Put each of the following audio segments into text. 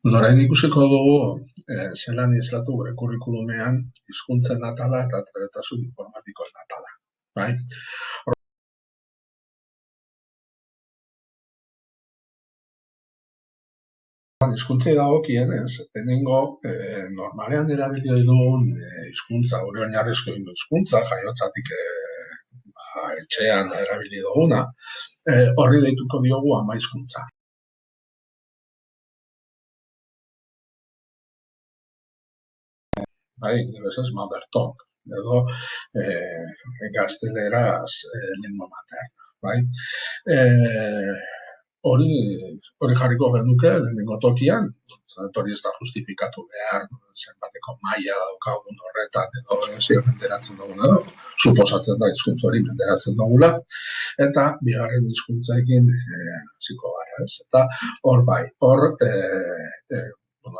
Orain ikusiko dugu zelan islatu gure kurrikulumean hizkuntzen atala eta trebetasun informatikoen atala. Bai? Hizkuntzei dagokienez, lehenengo normalean erabili dugun hizkuntza, gure oinarrizko hizkuntza, jaiotzatik etxean erabili duguna, horri deituko diogu ama hizkuntza. Bai, ingelesez mother tongue, edo gazteleraz lengua materna, bai? Hori jarriko genuke lehenengo tokian, hori ez da justifikatu behar, zenbateko maila daukagun horretan edo menderatzen duguna edo, suposatzen da hizkuntz hori menderatzen dugula, eta bigarren hizkuntzaekin hasiko gara, ez? Eta hor bai,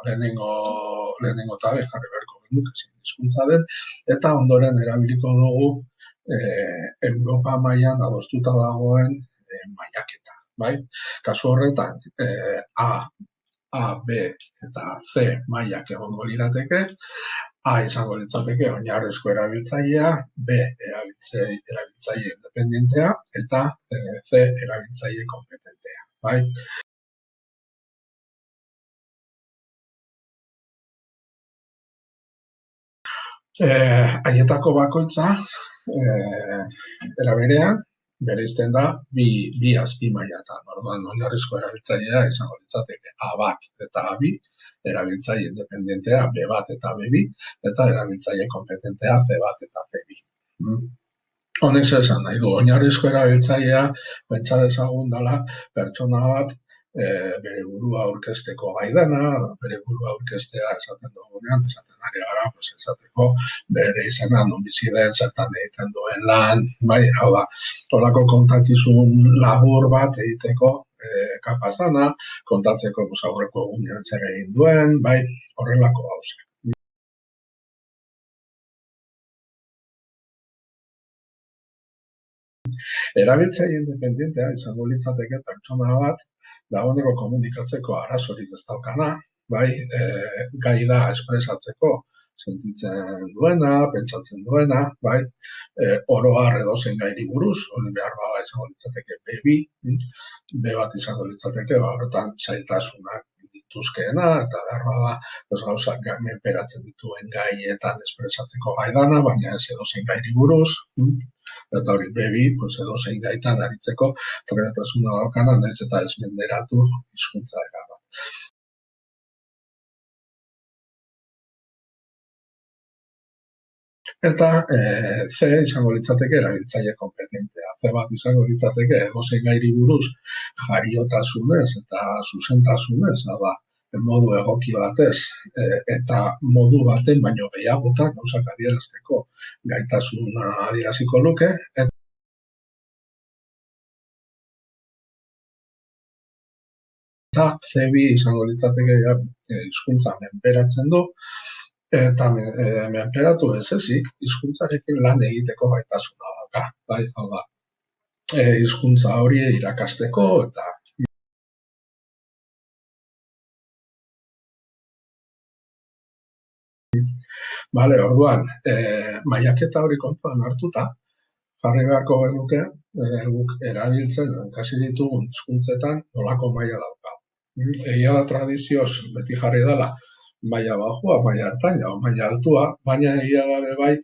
lehenengo tabe jarri beharko genuke hizkuntza den, eta ondoren erabiliko dugu Europa mailan adostuta dagoen mailaketa. Bai? Kasu horretan, A, B eta C mailak egongo lirateke, A izango litzateke oinarrizko erabiltzailea, B erabiltzaile independentea eta C erabiltzaile kompetentea. Bai? Haietako bakoitza era berean bereizten da bi azpi mailatan. Orduan, oinarrizko erabiltzailea izango litzateke A1 eta A2, erabiltzaile independentea B1 eta B2, eta erabiltzaile kompetentea B1 eta C2. Honek esan nahi du, oinarrizko erabiltzailea pentsa dezagun dela pertsona bat bere burua aurkezteko gai dena, bere burua aurkeztea esaten dugunean, esaten ari gara, esateko bere izena non bizi den, zertan egiten duen lan, bai, hau da, horako kontakizun labur bat egiteko kapaz dana, kontatzeko aurreko egunean zer egin duen, bai, horrelako gauza. Erabiltzaile independentea izango litzateke pertsona bat dagoeneko komunikatzeko arazorik ez daukana, bai, gai da espresatzeko sentitzen duena, pentsatzen duena, bai, oro har edozein gairi buruz, hori behar bada izango litzateke B2, B1 izango litzateke, horretan zailtasunak dituzkeena, eta behar bada gauzak menperatzen dituen gaietan espresatzeko gai dana, baina ez edozein gairi buruz, eta hori B2, edozein gaitan aritzeko trebetasuna daukana, nahiz eta ez menderatu hizkuntza erabat. Eta C izango litzateke erabiltzaile kompetentea. C1 izango litzateke edozein gairi buruz jariotasunez eta zuzentasunez, da, modu egoki batez eta modu baten baino gehiagotan gauzak adierazteko gaitasuna adieraziko luke, eta C2 izango litzateke hizkuntza menperatzen du, eta menperatu ez ezik, hizkuntzarekin lan egiteko gaitasuna dauka, bai, hau da, hizkuntza hori irakasteko eta Bale, orduan, mailaketa hori kontuan hartuta, jarri beharko genuke, guk erabiltzen, kasi ditugun hizkuntzetan nolako maila dauka. Egia da tradizioz beti jarri dela maila bajua, maila ertaina, maila altua, baina egia da bai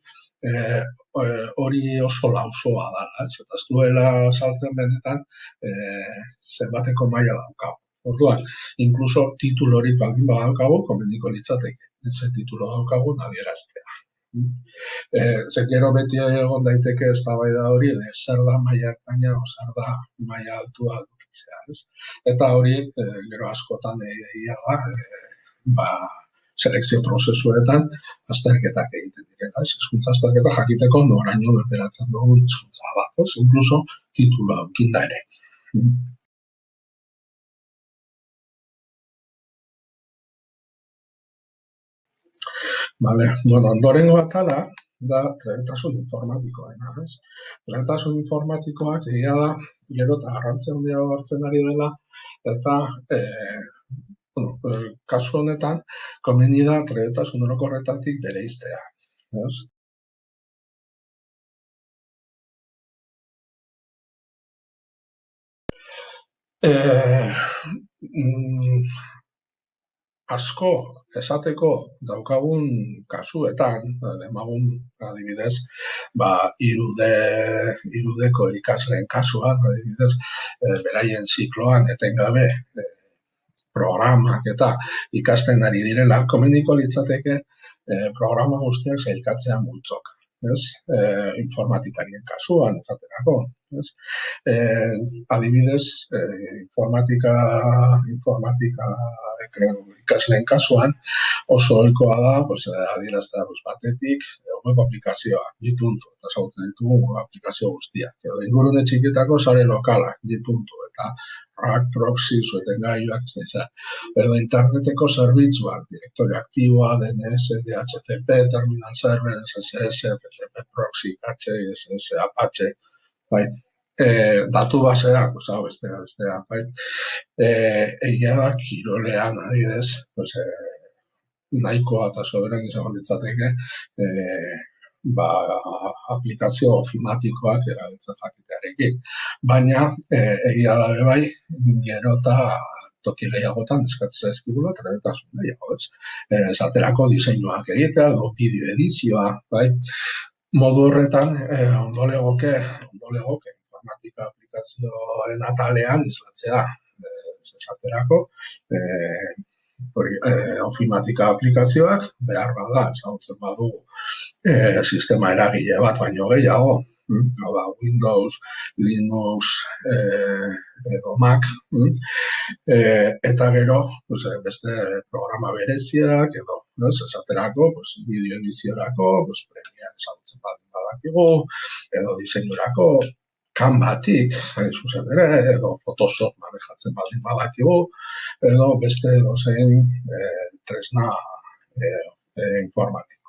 hori oso lausoa da, eta ez duela saltzen benetan zenbateko maila dauka. Orduan, inkluso titulo hori baldin badaukagu, komendiko litzateke, ze titulo daukagun adieraztea. Gero beti egon daiteke eztabaida hori, zer da maila ertaina, zer da maila altua dukitzea, ez? Eta hori, gero askotan egia da, selekzio prozesuetan azterketak egiten direla, hizkuntza azterketa jakiteko noraino menperatzen dugun hizkuntza bat, ez? Inkluso titula aukinda ere. Vale, bueno, ondorengo atala da trebetasun informatikoa, ez? Trebetasun informatikoak egia da, gero eta garrantzi handia hartzen ari dela, eta kasu honetan, komeni da trebetasun orokorretatik bereiztea. Ez? Asko esateko daukagun kasuetan, demagun adibidez, irudeko ikasleen kasuan, adibidez, beraien zikloan etengabe programak eta ikasten ari direla, komeniko litzateke programa guztiak sailkatzea multzok. Informatikarien kasuan, esaterako. Adibidez, informatika ikasleen kasuan oso ohikoa da adieraztea batetik web aplikazioa, bi puntu, eta ezagutzen ditugu aplikazio guztiak. Edo ingurune txikitako sare lokalak, bi puntu, eta rack, proxy, zuetengailuak, edo interneteko zerbitzuak, direktorio aktiboa, DNS, DHCP, terminal server, SSS, FTP proxy, cache, SS, Apache, datu baseak, bestea, egia da kirolean, adibidez, nahikoa eta soberan izango litzateke, aplikazio ofimatikoak erabiltzen jakitearekin. Baina, egia da bai, gero eta toki gehiagotan eskatzen zaizkigula trebetasun gehiago, esaterako diseinuak egitea, bideo edizioa, modu horretan, ondo legoke informatika aplikazioen atalean islatzea, esaterako, ofimatika aplikazioak, behar bada, ezagutzen badugu, sistema eragile bat baino gehiago, Windows, Linux, edo Mac, eta gero, beste programa bereziak, edo, esaterako, bideo ediziorako, Premiere ezagutzen badakigu, edo diseinurako, Canvatik, zuzen ere, edo Photoshop manejatzen badakigu, edo beste dozein tresna informatik.